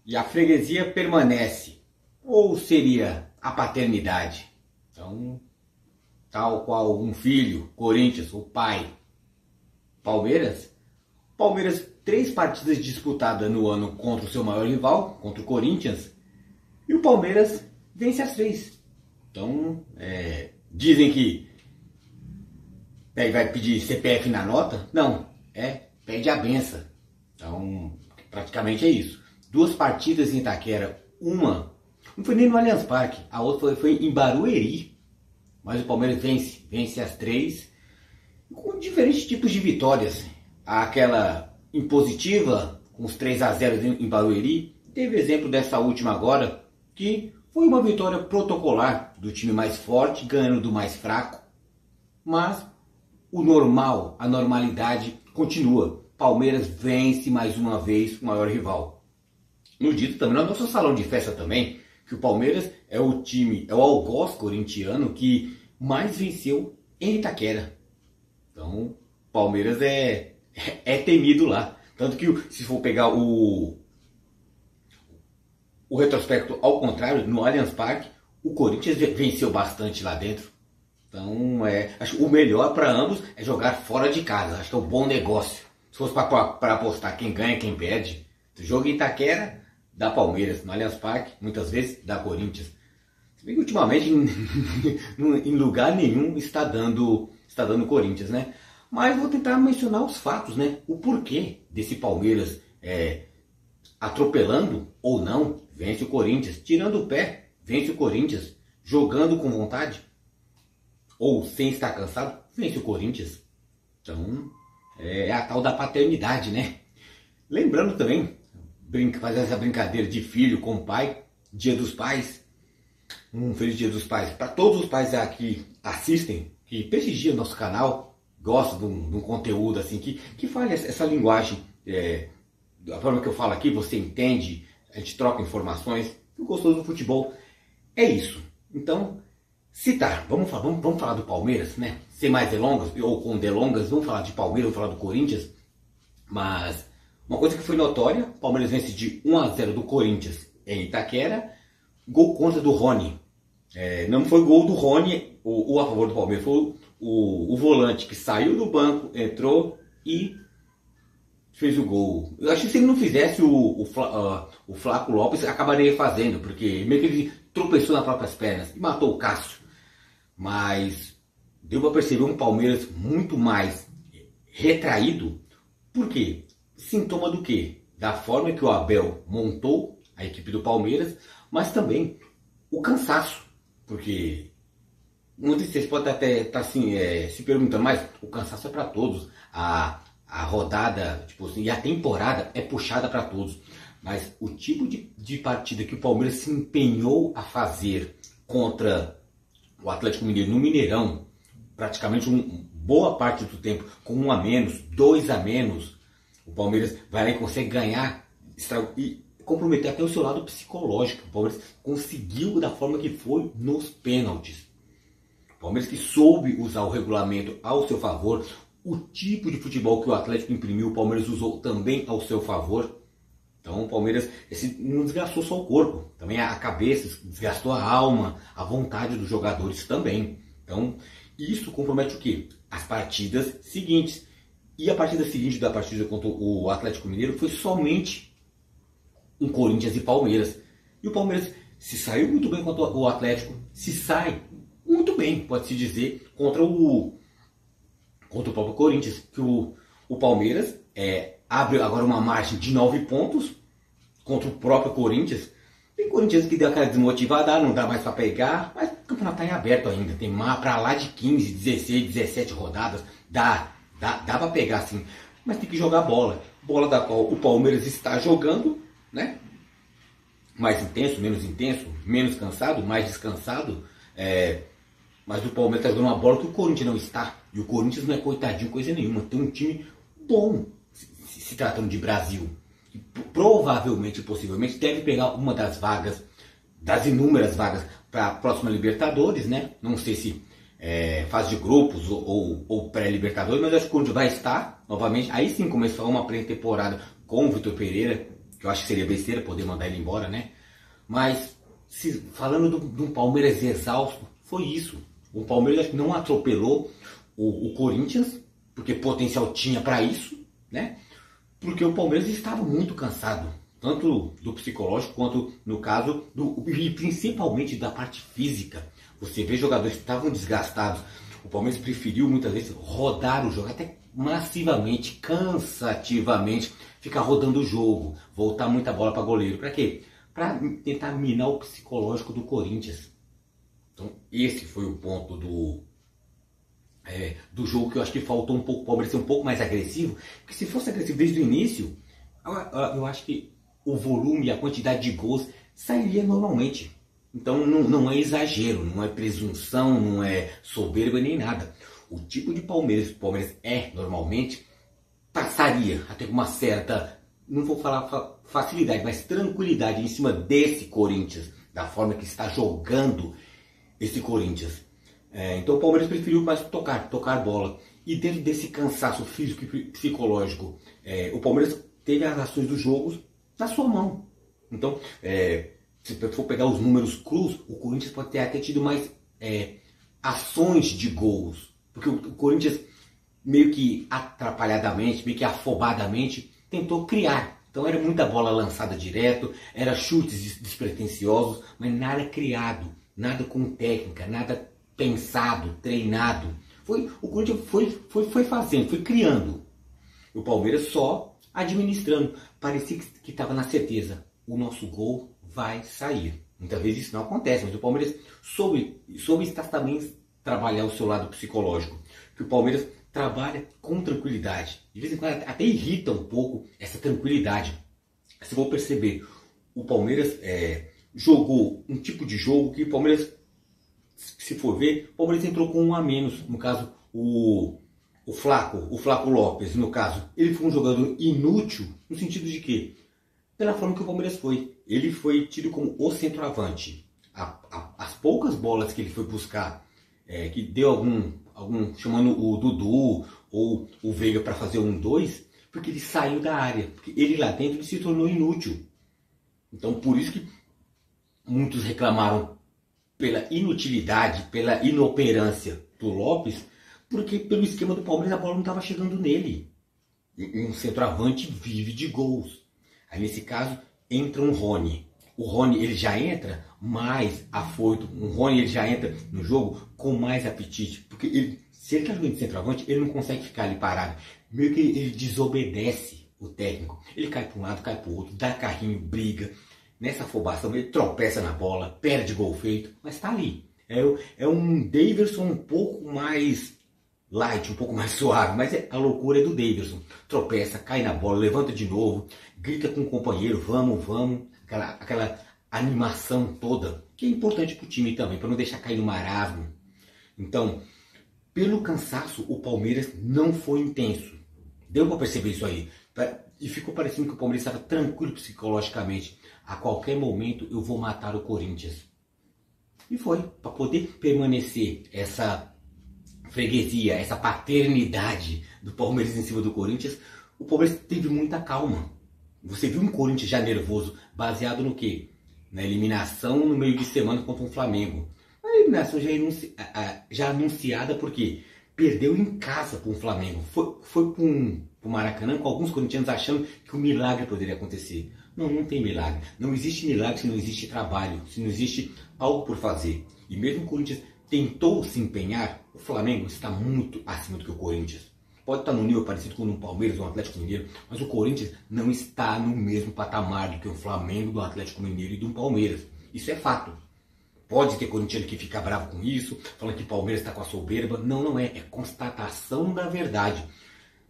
E a freguesia permanece. Ou seria a paternidade? Então, tal qual um filho, Corinthians, o pai, Palmeiras. Palmeiras, 3 partidas disputadas no ano contra o seu maior rival, contra o Corinthians. E o Palmeiras vence as 3. Então, dizem que vai pedir CPF na nota? Não, pede a benção. Então, praticamente é isso. 2 partidas em Itaquera, uma não foi nem no Allianz Parque, a outra foi em Barueri. Mas o Palmeiras vence as 3, com diferentes tipos de vitórias. Aquela impositiva, com os 3-0 em Barueri, teve exemplo dessa última agora, que foi uma vitória protocolar do time mais forte, ganhando do mais fraco. Mas o normal, a normalidade continua. Palmeiras vence mais uma vez o maior rival. No dito também, no nosso salão de festa também, que o Palmeiras é o algoz corintiano que mais venceu em Itaquera. Então, Palmeiras é temido lá. Tanto que, se for pegar o retrospecto ao contrário, no Allianz Parque, o Corinthians venceu bastante lá dentro. Então, acho que o melhor para ambos é jogar fora de casa. Acho que é um bom negócio. Se fosse para apostar quem ganha, quem perde, o jogo em Itaquera dá Palmeiras, no Allianz Parque, muitas vezes dá Corinthians. Se bem que ultimamente em lugar nenhum está dando Corinthians, né? Mas vou tentar mencionar os fatos, né? O porquê desse Palmeiras atropelando ou não, vence o Corinthians. Tirando o pé, vence o Corinthians. Jogando com vontade ou sem estar cansado, vence o Corinthians. Então, é a tal da paternidade, né? Lembrando também, fazer essa brincadeira de filho com pai, Dia dos Pais. Um feliz Dia dos Pais para todos os pais que assistem, que prestigiam nosso canal, gostam de um conteúdo assim, que fale essa linguagem, da forma que eu falo aqui, você entende, a gente troca informações. O gostoso do futebol é isso. Então, vamos falar do Palmeiras, né? Sem mais delongas, ou com delongas, vamos falar de Palmeiras, vamos falar do Corinthians. Mas uma coisa que foi notória, o Palmeiras vence de 1-0 do Corinthians em Itaquera, gol contra do Rony. Não foi gol do Rony, o a favor do Palmeiras, foi o volante que saiu do banco, entrou e fez o gol. Eu acho que se ele não fizesse, o Flaco Lopes acabaria fazendo, porque meio que ele tropeçou nas próprias pernas e matou o Cássio. Mas deu para perceber um Palmeiras muito mais retraído. Por quê? Sintoma do quê? Da forma que o Abel montou a equipe do Palmeiras, mas também o cansaço. Porque muitos de vocês podem até estar se perguntando, mas o cansaço é para todos. A rodada, tipo assim, e a temporada é puxada para todos. Mas o tipo de partida que o Palmeiras se empenhou a fazer contra o Atlético Mineiro no Mineirão, praticamente boa parte do tempo com 1 a menos, 2 a menos, o Palmeiras vai lá e consegue ganhar e comprometer até o seu lado psicológico. O Palmeiras conseguiu da forma que foi nos pênaltis. O Palmeiras que soube usar o regulamento ao seu favor, o tipo de futebol que o Atlético imprimiu, o Palmeiras usou também ao seu favor. Então o Palmeiras não desgastou só o corpo, também a cabeça, desgastou a alma, a vontade dos jogadores também. Então isso compromete o quê? As partidas seguintes. E a partida seguinte da partida contra o Atlético Mineiro foi somente um Corinthians e Palmeiras. E o Palmeiras se saiu muito bem contra o Atlético, se sai muito bem, pode-se dizer, contra o próprio Corinthians. Que o Palmeiras abre agora uma margem de 9 pontos contra o próprio Corinthians. Tem Corinthians que deu aquela desmotivada, não dá mais para pegar, mas o campeonato está em aberto ainda. Tem para lá de 15, 16, 17 rodadas. Dá para pegar sim, mas tem que jogar bola. Bola da qual o Palmeiras está jogando, né? Mais intenso, menos cansado, mais descansado. Mas o Palmeiras está jogando uma bola que o Corinthians não está. E o Corinthians não é coitadinho, coisa nenhuma. Tem um time bom, se tratando de Brasil. Que provavelmente, possivelmente, deve pegar uma das vagas, das inúmeras vagas, para a próxima Libertadores, né? Não sei se fase de grupos ou pré-Libertadores, mas acho que o Corinthians vai estar novamente. Aí sim começar uma pré-temporada com o Vitor Pereira, que eu acho que seria besteira poder mandar ele embora, né? Mas, falando do Palmeiras exausto, foi isso. O Palmeiras não atropelou o Corinthians, porque potencial tinha para isso, né? Porque o Palmeiras estava muito cansado, tanto do psicológico quanto, no caso, e principalmente da parte física. Você vê jogadores que estavam desgastados. O Palmeiras preferiu muitas vezes rodar o jogo, até massivamente, cansativamente, ficar rodando o jogo, voltar muita bola para goleiro. Para quê? Para tentar minar o psicológico do Corinthians. Então, esse foi o ponto do jogo que eu acho que faltou um pouco, o Palmeiras ser um pouco mais agressivo, porque se fosse agressivo desde o início, eu acho que o volume e a quantidade de gols sairia normalmente. Então não é exagero, não é presunção, não é soberba nem nada. O tipo de Palmeiras que o Palmeiras é normalmente, passaria até com uma certa, não vou falar facilidade, mas tranquilidade em cima desse Corinthians, da forma que está jogando esse Corinthians. Então o Palmeiras preferiu mais tocar bola. E dentro desse cansaço físico e psicológico, o Palmeiras teve as ações dos jogos na sua mão. Então, se for pegar os números crus, o Corinthians pode ter até tido mais ações de gols. Porque o Corinthians, meio que atrapalhadamente, meio que afobadamente, tentou criar. Então era muita bola lançada direto, era chutes despretensiosos, mas nada criado, nada com técnica, nada pensado, treinado. O Corinthians foi fazendo, foi criando. O Palmeiras só administrando. Parecia que estava na certeza, o nosso gol vai sair. Muitas vezes isso não acontece, mas o Palmeiras soube também trabalhar o seu lado psicológico. Que o Palmeiras trabalha com tranquilidade. De vez em quando até irrita um pouco essa tranquilidade. Se for perceber, o Palmeiras jogou um tipo de jogo que o Palmeiras, se for ver, o Palmeiras entrou com um a menos. No caso, o Flaco Lopes, no caso, ele foi um jogador inútil no sentido de que, pela forma que o Palmeiras foi, ele foi tido como o centroavante. As poucas bolas que ele foi buscar, que deu algum chamando o Dudu ou o Veiga para fazer 1-2, porque ele saiu da área, porque ele lá dentro se tornou inútil. Então por isso que muitos reclamaram pela inutilidade, pela inoperância do Lopes, porque pelo esquema do Palmeiras a bola não estava chegando nele. Um centroavante vive de gols. Aí nesse caso entra um Rony. O Rony ele já entra mais afoito. O Rony ele já entra no jogo com mais apetite. Porque se ele está jogando de centroavante, ele não consegue ficar ali parado. Meio que ele desobedece o técnico. Ele cai para um lado, cai para o outro, dá carrinho, briga. Nessa afobação ele tropeça na bola, perde gol feito, mas está ali. É um Daverson um pouco mais light, um pouco mais suave, mas a loucura é do Daverson. Tropeça, cai na bola, levanta de novo, grita com o companheiro, vamos, aquela animação toda, que é importante para o time também, para não deixar cair no marasmo. Então, pelo cansaço, o Palmeiras não foi intenso. Deu para perceber isso aí. E ficou parecendo que o Palmeiras estava tranquilo psicologicamente. A qualquer momento eu vou matar o Corinthians. E foi, para poder permanecer essa freguesia, essa paternidade do Palmeiras em cima do Corinthians, o Palmeiras teve muita calma. Você viu um Corinthians já nervoso, baseado no quê? Na eliminação no meio de semana contra o Flamengo. A eliminação já anunciada porque perdeu em casa para o Flamengo. Foi para o Maracanã com alguns corintianos achando que um milagre poderia acontecer. Não tem milagre. Não existe milagre se não existe trabalho, se não existe algo por fazer. E mesmo o Corinthians tentou se empenhar, o Flamengo está muito acima do que o Corinthians. Pode estar no nível parecido com o Palmeiras ou o Atlético Mineiro, mas o Corinthians não está no mesmo patamar do que o Flamengo, do Atlético Mineiro e do Palmeiras. Isso é fato. Pode ter corintiano que fica bravo com isso, falando que o Palmeiras está com a soberba. Não é. É constatação da verdade.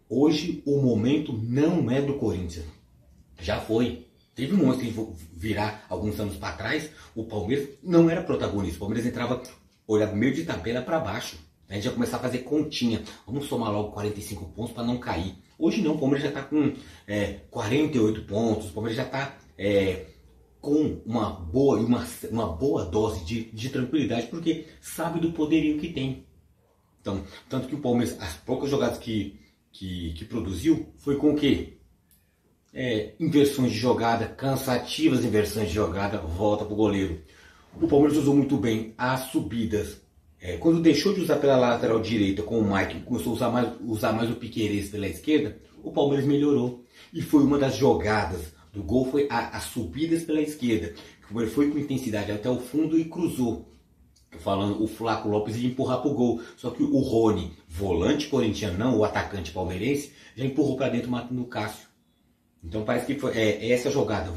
Hoje o momento não é do Corinthians. Já foi. Teve um momento que virar alguns anos para trás, o Palmeiras não era protagonista. O Palmeiras entrava, olhava meio de tabela para baixo. A gente ia começar a fazer continha. Vamos somar logo 45 pontos para não cair. Hoje não, o Palmeiras já está com 48 pontos. O Palmeiras já está com uma boa dose de tranquilidade, porque sabe do poderio que tem. Então, tanto que o Palmeiras, as poucas jogadas que produziu, foi com o quê? inversões de jogada, cansativas inversões de jogada, volta para o goleiro. O Palmeiras usou muito bem as subidas. Quando deixou de usar pela lateral direita com o Mike, começou a usar mais o Piquerez pela esquerda, o Palmeiras melhorou. E foi uma das jogadas do gol, foi as subidas pela esquerda. Ele foi com intensidade até o fundo e cruzou. Falando, o Flaco Lopes ia empurrar para o gol. Só que o Rony, volante corintiano, não o atacante palmeirense, já empurrou para dentro matando o Cássio. Então parece que foi essa jogada.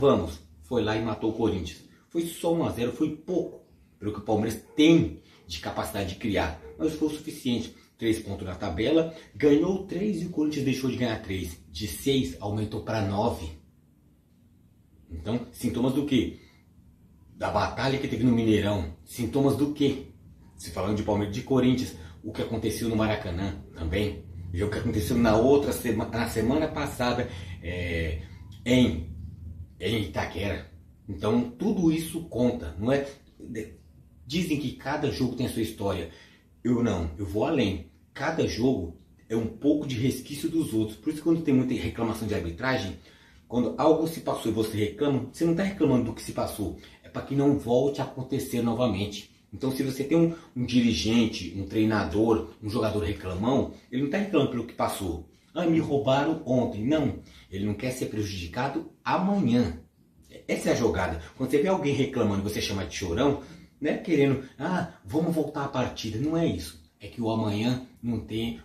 Foi lá e matou o Corinthians. Foi só 1 a 0, foi pouco pelo que o Palmeiras tem de capacidade de criar. Mas foi o suficiente. 3 pontos na tabela, ganhou 3 e o Corinthians deixou de ganhar 3. De 6 aumentou para 9. Então, sintomas do quê? Da batalha que teve no Mineirão. Sintomas do quê? Se falando de Palmeiras, de Corinthians, o que aconteceu no Maracanã também. E o que aconteceu na semana passada em Itaquera. Então, tudo isso conta, não é? Dizem que cada jogo tem a sua história. Eu vou além. Cada jogo é um pouco de resquício dos outros. Por isso que quando tem muita reclamação de arbitragem, quando algo se passou e você reclama, você não está reclamando do que se passou. É para que não volte a acontecer novamente. Então se você tem um dirigente, um treinador, um jogador reclamão, ele não está reclamando pelo que passou. Me roubaram ontem. Não, ele não quer ser prejudicado amanhã. Essa é a jogada. Quando você vê alguém reclamando e você chama de chorão, né, querendo, vamos voltar à partida. Não é isso. É que o amanhã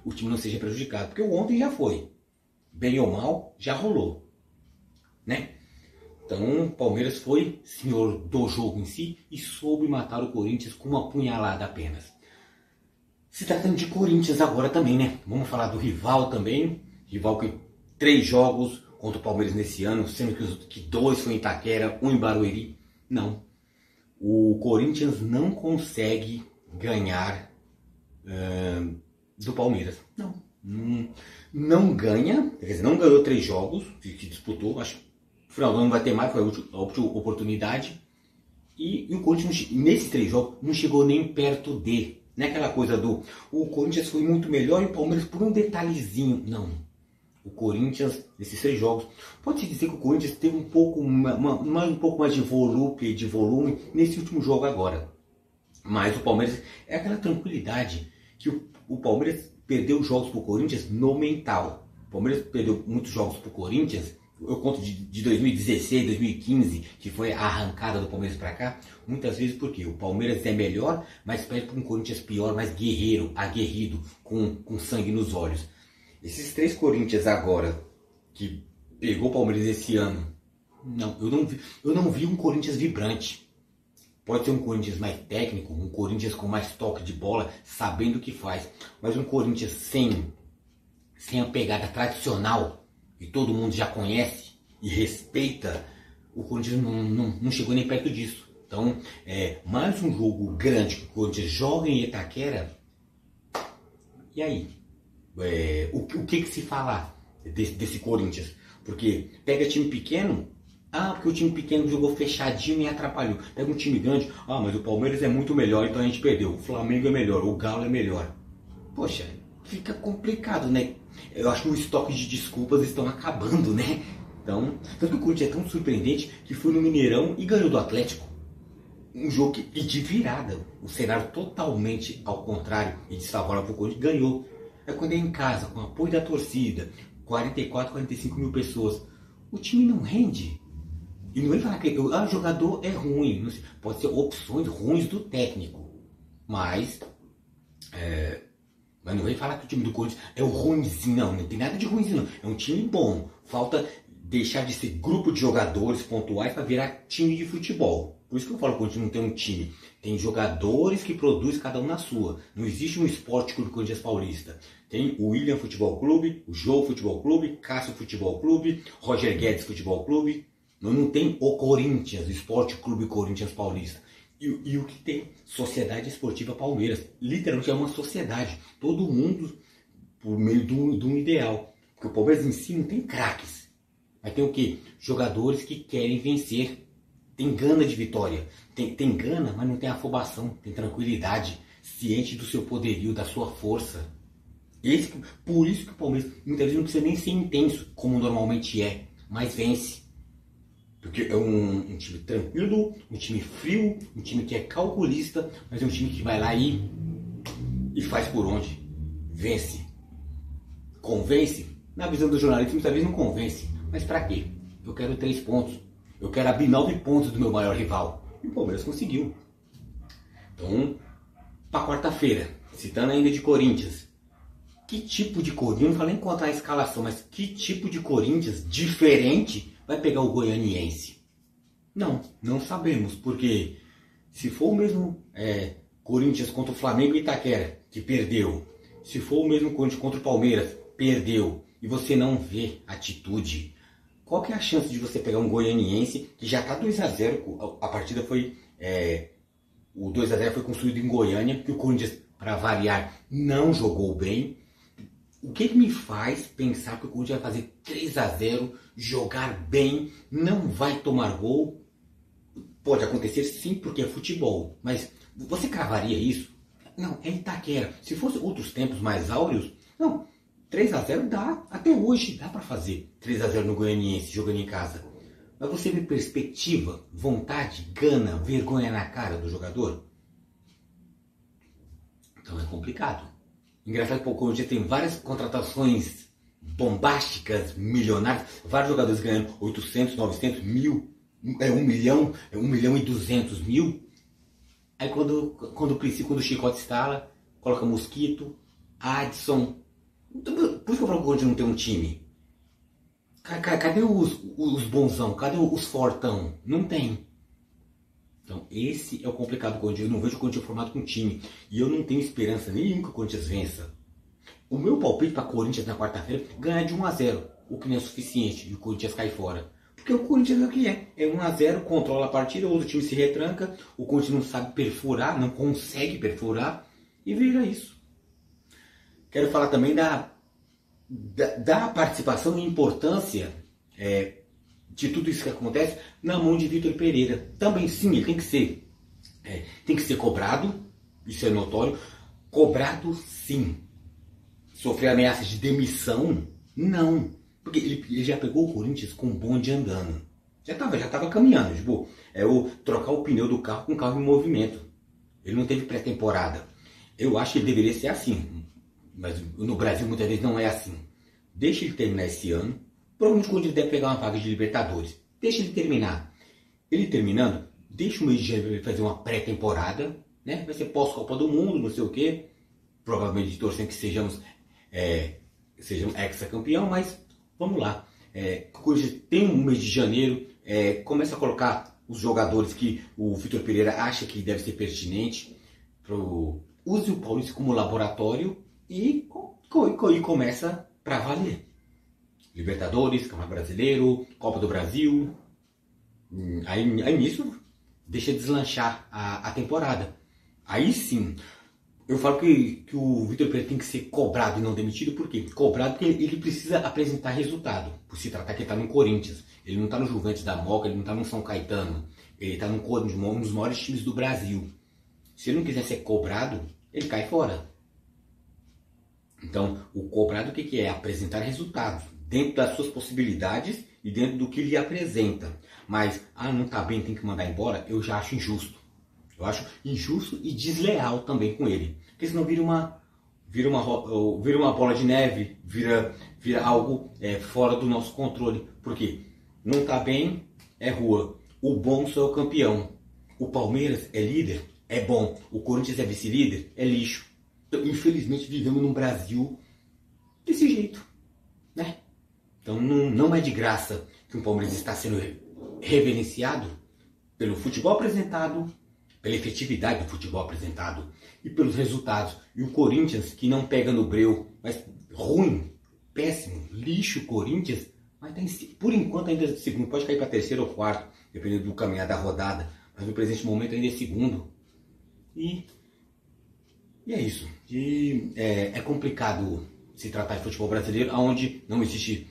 o time não seja prejudicado. Porque o ontem já foi. Bem ou mal, já rolou. Né? Então, o Palmeiras foi senhor do jogo em si e soube matar o Corinthians com uma punhalada apenas. Se tratando de Corinthians agora também, né? Vamos falar do rival também. Rival que 3 jogos contra o Palmeiras nesse ano, sendo que 2 foi em Itaquera, 1 em Barueri. Não. O Corinthians não consegue ganhar do Palmeiras. Não ganha, quer dizer, não ganhou 3 jogos que disputou, acho que no final do ano vai ter mais, foi a última oportunidade. E o Corinthians, nesses 3 jogos, não chegou nem perto de. Não é aquela coisa o Corinthians foi muito melhor e o Palmeiras por um detalhezinho. Não. O Corinthians, nesses 3 jogos, pode-se dizer que o Corinthians teve um pouco mais de volume nesse último jogo agora. Mas o Palmeiras é aquela tranquilidade que o Palmeiras perdeu jogos para o Corinthians no mental. O Palmeiras perdeu muitos jogos para o Corinthians, eu conto de 2016, 2015, que foi a arrancada do Palmeiras para cá, muitas vezes porque o Palmeiras é melhor, mas perde para um Corinthians pior, mais guerreiro, aguerrido, com sangue nos olhos. Esses 3 Corinthians agora, que pegou o Palmeiras esse ano, eu não vi um Corinthians vibrante. Pode ser um Corinthians mais técnico, um Corinthians com mais toque de bola, sabendo o que faz. Mas um Corinthians sem a pegada tradicional, que todo mundo já conhece e respeita, o Corinthians não chegou nem perto disso. Então, mais um jogo grande que o Corinthians joga em Itaquera. E aí? O que se falar desse Corinthians? Porque pega time pequeno, porque o time pequeno jogou fechadinho e atrapalhou. Pega um time grande, mas o Palmeiras é muito melhor, então a gente perdeu. O Flamengo é melhor, o Galo é melhor. Poxa, fica complicado, né? Eu acho que o estoque de desculpas estão acabando, né? Então, tanto que o Corinthians é tão surpreendente que foi no Mineirão e ganhou do Atlético. Um jogo de virada. O cenário totalmente ao contrário e desfavorável para o Corinthians, ganhou. Quando é em casa, com apoio da torcida, 44, 45 mil pessoas, o time não rende. E não vem falar que o jogador é ruim. Pode ser opções ruins do técnico. Mas não vem falar que o time do Corinthians é o ruimzinho. Não tem nada de ruimzinho. Não. É um time bom. Falta deixar de ser grupo de jogadores pontuais para virar time de futebol. Por isso que eu falo que o Corinthians não tem um time. Tem jogadores que produzem cada um na sua. Não existe um esporte clube Corinthians Paulista. Tem o William Futebol Clube, o Jô Futebol Clube, Cássio Futebol Clube, Roger Guedes Futebol Clube. Não tem o Corinthians, o Esporte Clube Corinthians Paulista. E o que tem? Sociedade Esportiva Palmeiras. Literalmente é uma sociedade. Todo mundo por meio de um ideal. Porque o Palmeiras em si não tem craques. Mas tem o quê? Jogadores que querem vencer. Tem gana de vitória. Tem gana, mas não tem afobação. Tem tranquilidade. Ciente do seu poderio, da sua força. Por isso que o Palmeiras muitas vezes não precisa nem ser intenso, como normalmente é. mas vence. Porque é um time tranquilo, um time frio, um time que é calculista, mas é um time que vai lá e faz por onde. Vence. Convence? Na visão do jornalista, muitas vezes não convence. Mas pra quê? Eu quero 3 pontos. Eu quero abrir 9 pontos do meu maior rival. E o Palmeiras conseguiu. Então, para quarta-feira, citando ainda de Corinthians. Que tipo de Corinthians, não falei em contar a escalação, mas que tipo de Corinthians diferente vai pegar o goianiense? Não sabemos, porque se for o mesmo Corinthians contra o Flamengo e Itaquera, que perdeu, se for o mesmo Corinthians contra o Palmeiras, perdeu, e você não vê atitude, qual que é a chance de você pegar um goianiense que já está 2-0, a partida foi, o 2-0 foi construído em Goiânia, que o Corinthians, para variar, não jogou bem. O que me faz pensar que o Corinthians vai fazer 3-0, jogar bem, não vai tomar gol? Pode acontecer sim, porque é futebol, mas você cravaria isso? Não, é Itaquera. Se fosse outros tempos mais áureos, não, 3-0 dá, até hoje dá para fazer 3-0 no Goianiense, jogando em casa. Mas você vê perspectiva, vontade, gana, vergonha na cara do jogador? Então é complicado. Engraçado que o Corinthians tem várias contratações bombásticas, milionárias, vários jogadores ganhando 800, 900, 1.000, 1 milhão e 200 mil. Aí quando o chicote estala, coloca Mosquito, Adson. Por isso que eu falo que o Corinthians não tem um time. Cadê os bonzão? Cadê os fortão? Não tem. Então esse é o complicado do Corinthians. Eu não vejo o Corinthians formado com time. E eu não tenho esperança nenhuma que o Corinthians vença. O meu palpite para Corinthians na quarta-feira é ganhar de 1-0. O que não é suficiente. E o Corinthians cai fora. Porque o Corinthians é o que é. É 1-0, controla a partida, o outro time se retranca. O Corinthians não sabe perfurar, não consegue perfurar. E vira isso. Quero falar também da participação e importância de tudo isso que acontece na mão de Vitor Pereira. Também sim, ele tem que ser cobrado, isso é notório. Cobrado sim. Sofrer ameaças de demissão? Não. Porque ele já pegou o Corinthians com o bonde andando. Já estava caminhando. Tipo, trocar o pneu do carro com o carro em movimento. Ele não teve pré-temporada. Eu acho que ele deveria ser assim. Mas no Brasil muitas vezes não é assim. Deixa ele terminar esse ano. Provavelmente quando ele deve pegar uma vaga de Libertadores. Deixa ele terminar. Ele terminando, deixa o mês de janeiro fazer uma pré-temporada. Né? Vai ser pós-Copa do Mundo, não sei o quê. Provavelmente torcendo que sejamos ex-campeão, mas vamos lá. O Corinthians tem um mês de janeiro. Começa a colocar os jogadores que o Vitor Pereira acha que deve ser pertinente. Use o Paulista como laboratório e começa para valer. Libertadores, Campeonato Brasileiro, Copa do Brasil. Aí nisso deixa deslanchar a temporada. Aí sim, eu falo que o Vitor Pereira tem que ser cobrado e não demitido. Por quê? Cobrado porque ele precisa apresentar resultado. Por se tratar que ele está no Corinthians. Ele não está no Juventus da Moca, ele não está no São Caetano. Ele está num dos maiores times do Brasil. Se ele não quiser ser cobrado, ele cai fora. Então, o cobrado o que é? Apresentar resultados dentro das suas possibilidades e dentro do que lhe apresenta. Mas, não está bem, tem que mandar embora, eu já acho injusto. Eu acho injusto e desleal também com ele. Porque senão vira uma bola de neve, vira algo fora do nosso controle. Por quê? Não está bem, é rua. O bom só é o campeão. O Palmeiras é líder, é bom. O Corinthians é vice-líder, é lixo. Então, infelizmente, vivemos num Brasil desse jeito, né? Então, não é de graça que o Palmeiras está sendo reverenciado pelo futebol apresentado, pela efetividade do futebol apresentado e pelos resultados. E o Corinthians, que não pega no breu, mas ruim, péssimo, lixo Corinthians, mas por enquanto ainda é segundo, pode cair para terceiro ou quarto, dependendo do caminhar da rodada, mas no presente momento ainda é segundo. E é isso. É complicado se tratar de futebol brasileiro, onde não existe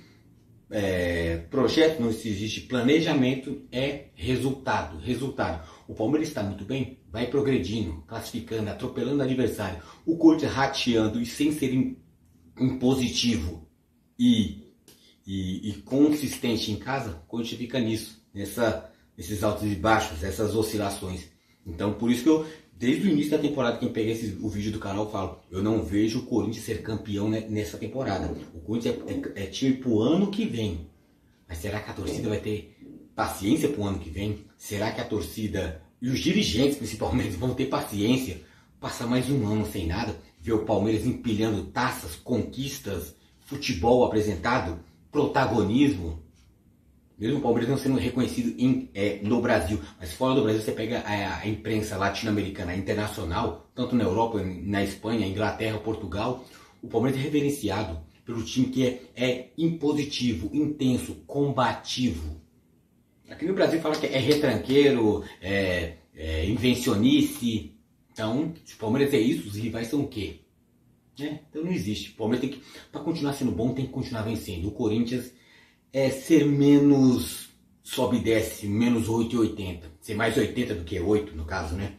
projeto, não existe planejamento, é resultado. O Palmeiras está muito bem, vai progredindo, classificando, atropelando o adversário. O Corinthians rateando e sem ser impositivo e e consistente em casa, o Corinthians fica nisso, nesses altos e baixos, essas oscilações. Então, por isso que eu, desde o início da temporada, quem pega o vídeo do canal, eu falo, eu não vejo o Corinthians ser campeão nessa temporada. O Corinthians é time pro ano que vem. Mas será que a torcida vai ter paciência pro ano que vem? Será que a torcida e os dirigentes, principalmente, vão ter paciência? Passar mais um ano sem nada, ver o Palmeiras empilhando taças, conquistas, futebol apresentado, protagonismo. Mesmo o Palmeiras não sendo reconhecido no Brasil, mas fora do Brasil você pega a imprensa latino-americana, internacional, tanto na Europa, na Espanha, Inglaterra, Portugal, o Palmeiras é reverenciado pelo time que é impositivo, intenso, combativo. Aqui no Brasil fala que é retranqueiro, invencionice. Então, se o Palmeiras é isso, os rivais são o quê? Então não existe. O Palmeiras tem que, para continuar sendo bom, tem que continuar vencendo. O Corinthians é ser menos sobe e desce, menos 8,80. Ser mais 80 do que 8, no caso, né?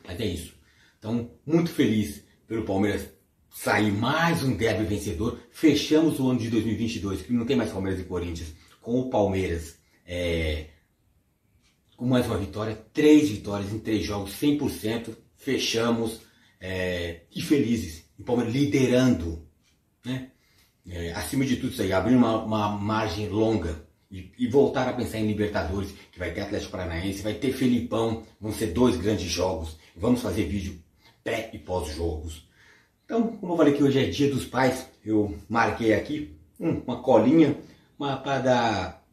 Mas é isso. Então, muito feliz pelo Palmeiras sair mais um derby vencedor. Fechamos o ano de 2022, que não tem mais Palmeiras e Corinthians, com o Palmeiras com mais uma vitória, 3 vitórias em 3 jogos, 100%. Fechamos e felizes. O Palmeiras liderando, né? Acima de tudo isso aí, abrir uma margem longa e voltar a pensar em Libertadores, que vai ter Atlético Paranaense, vai ter Felipão, vão ser 2 grandes jogos, vamos fazer vídeo pré e pós-jogos. Então, como eu falei que hoje é Dia dos Pais, eu marquei aqui uma colinha para dar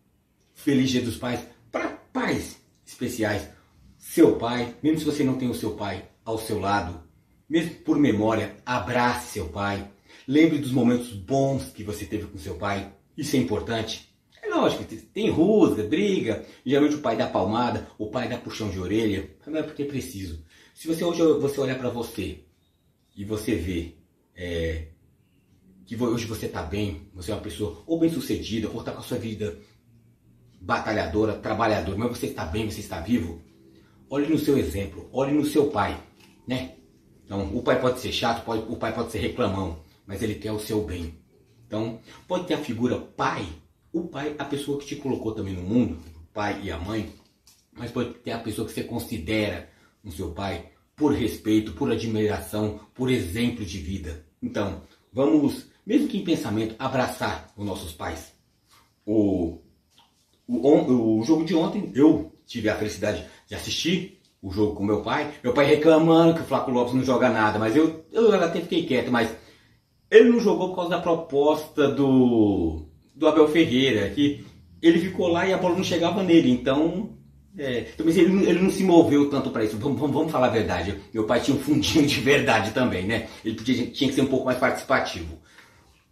Feliz Dia dos Pais para pais especiais. Seu pai, mesmo se você não tem o seu pai ao seu lado, mesmo por memória, abrace seu pai. Lembre dos momentos bons que você teve com seu pai. Isso é importante. É lógico, tem rusga, briga. Geralmente o pai dá palmada, o pai dá puxão de orelha. Mas não é porque é preciso. Se você hoje olhar para você e você vê que hoje você está bem, você é uma pessoa ou bem sucedida, ou está com a sua vida batalhadora, trabalhadora, mas você está bem, você está vivo, olhe no seu exemplo, olhe no seu pai, né? Então, o pai pode ser chato, o pai pode ser reclamão, mas ele quer o seu bem. Então, pode ter a figura pai, o pai, a pessoa que te colocou também no mundo, o pai e a mãe, mas pode ter a pessoa que você considera o seu pai por respeito, por admiração, por exemplo de vida. Então, vamos, mesmo que em pensamento, abraçar os nossos pais. O jogo de ontem, eu tive a felicidade de assistir o jogo com meu pai reclamando que o Flávio Lopes não joga nada, mas eu até fiquei quieto, mas ele não jogou por causa da proposta do Abel Ferreira, que ele ficou lá e a bola não chegava nele, então ele não se moveu tanto para isso. Vamos falar a verdade, meu pai tinha um fundinho de verdade também, né? Ele tinha que ser um pouco mais participativo.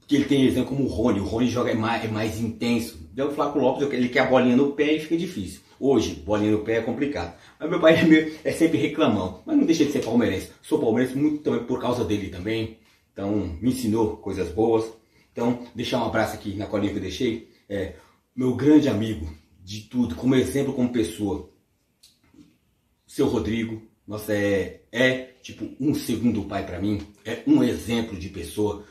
Que ele tem exemplo como o Rony joga é mais intenso. Então o Flávio Lopes, ele quer a bolinha no pé e fica difícil. Hoje, bolinha no pé é complicado. Mas meu pai é sempre reclamão, mas não deixa de ser palmeirense. Sou palmeirense muito também por causa dele também. Então me ensinou coisas boas. Então deixar um abraço aqui na colinha que eu deixei. Meu grande amigo de tudo, como exemplo, como pessoa. Seu Rodrigo, nossa, tipo um segundo pai para mim. É um exemplo de pessoa.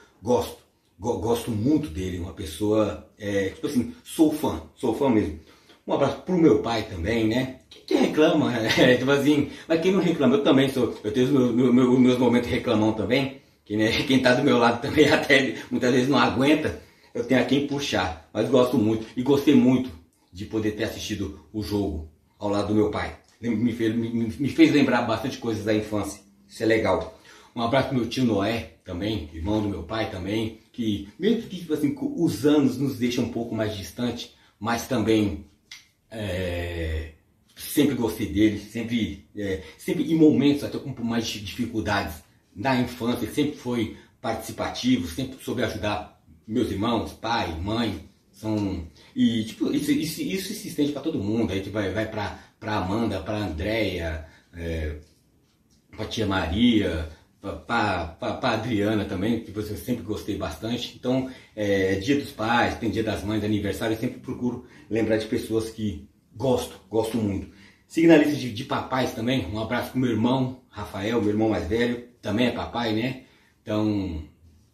Gosto muito dele, uma pessoa, tipo assim, sou fã mesmo. Um abraço pro meu pai também, né? Quem reclama, tipo assim, mas quem não reclama, eu também sou, eu tenho os meus momentos reclamão também, que, né, quem tá do meu lado também até muitas vezes não aguenta, eu tenho a quem puxar, mas gosto muito, e gostei muito de poder ter assistido o jogo ao lado do meu pai. Me fez lembrar bastante coisas da infância, isso é legal. Um abraço pro meu tio Noé também, irmão do meu pai também, que mesmo que tipo assim, os anos nos deixam um pouco mais distante, mas também sempre gostei dele, sempre em momentos até com mais dificuldades na infância, ele sempre foi participativo, sempre soube ajudar meus irmãos, pai, mãe, e tipo, isso se estende para todo mundo, aí vai para Amanda, para Andréia, para tia Maria, para Adriana também, que eu sempre gostei bastante. Então, Dia dos Pais, tem Dia das Mães, aniversário, eu sempre procuro lembrar de pessoas que gosto muito. Siga na lista de papais também, um abraço pro meu irmão, Rafael, meu irmão mais velho, também é papai, né? Então,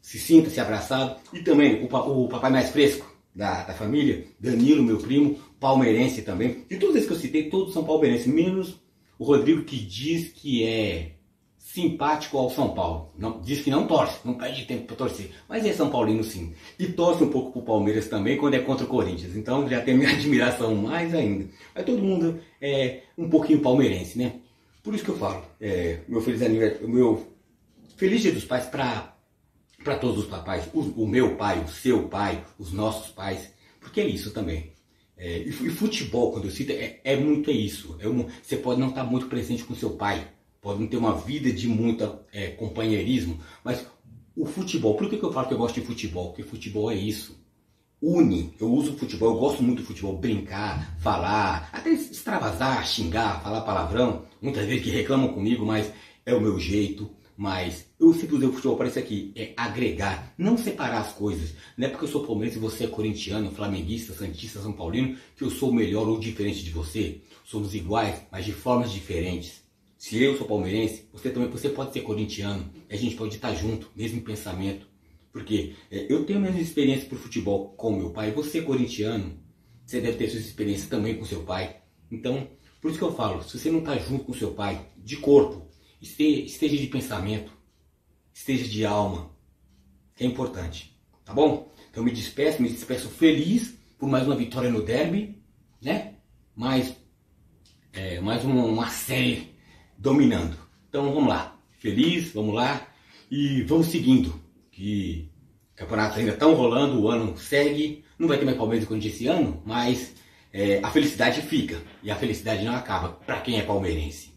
se abraçado. E também o papai mais fresco, da família, Danilo, meu primo, palmeirense também. De todos esses que eu citei, todos são palmeirenses, menos o Rodrigo, que diz que é simpático ao São Paulo. Não, diz que não torce, não perde tempo para torcer, mas é São Paulino sim. E torce um pouco pro Palmeiras também quando é contra o Corinthians. Então já tem minha admiração mais ainda. Mas todo mundo é um pouquinho palmeirense, né? Por isso que eu falo, meu feliz aniversário, meu feliz Dia dos Pais para todos os papais, o meu pai, o seu pai, os nossos pais, porque é isso também. E futebol, quando eu cito, muito isso. Você pode não estar muito presente com seu pai, pode não ter uma vida de muito companheirismo, mas o futebol, por que eu falo que eu gosto de futebol? Porque futebol é isso. Une, eu uso futebol, eu gosto muito do futebol, brincar, falar, até extravasar, xingar, falar palavrão, muitas vezes que reclamam comigo, mas é o meu jeito. Mas eu sempre usei o futebol para isso aqui, é agregar, não separar as coisas. Não é porque eu sou palmeirense e você é corintiano, flamenguista, santista, são paulino, que eu sou melhor ou diferente de você. Somos iguais, mas de formas diferentes. Se eu sou palmeirense, você também, você pode ser corintiano, e a gente pode estar junto, mesmo pensamento. Porque eu tenho a mesma experiência por futebol com meu pai, você corintiano, você deve ter sua experiência também com seu pai. Então, por isso que eu falo, se você não está junto com seu pai, de corpo, esteja de pensamento, esteja de alma, que é importante, tá bom? Então me despeço feliz por mais uma vitória no derby, né? Mais uma série dominando. Então vamos lá, feliz, vamos lá e vamos seguindo, que campeonatos ainda estão rolando, o ano segue, não vai ter mais Palmeiras e Corinthians esse ano, mas a felicidade fica, e a felicidade não acaba para quem é palmeirense.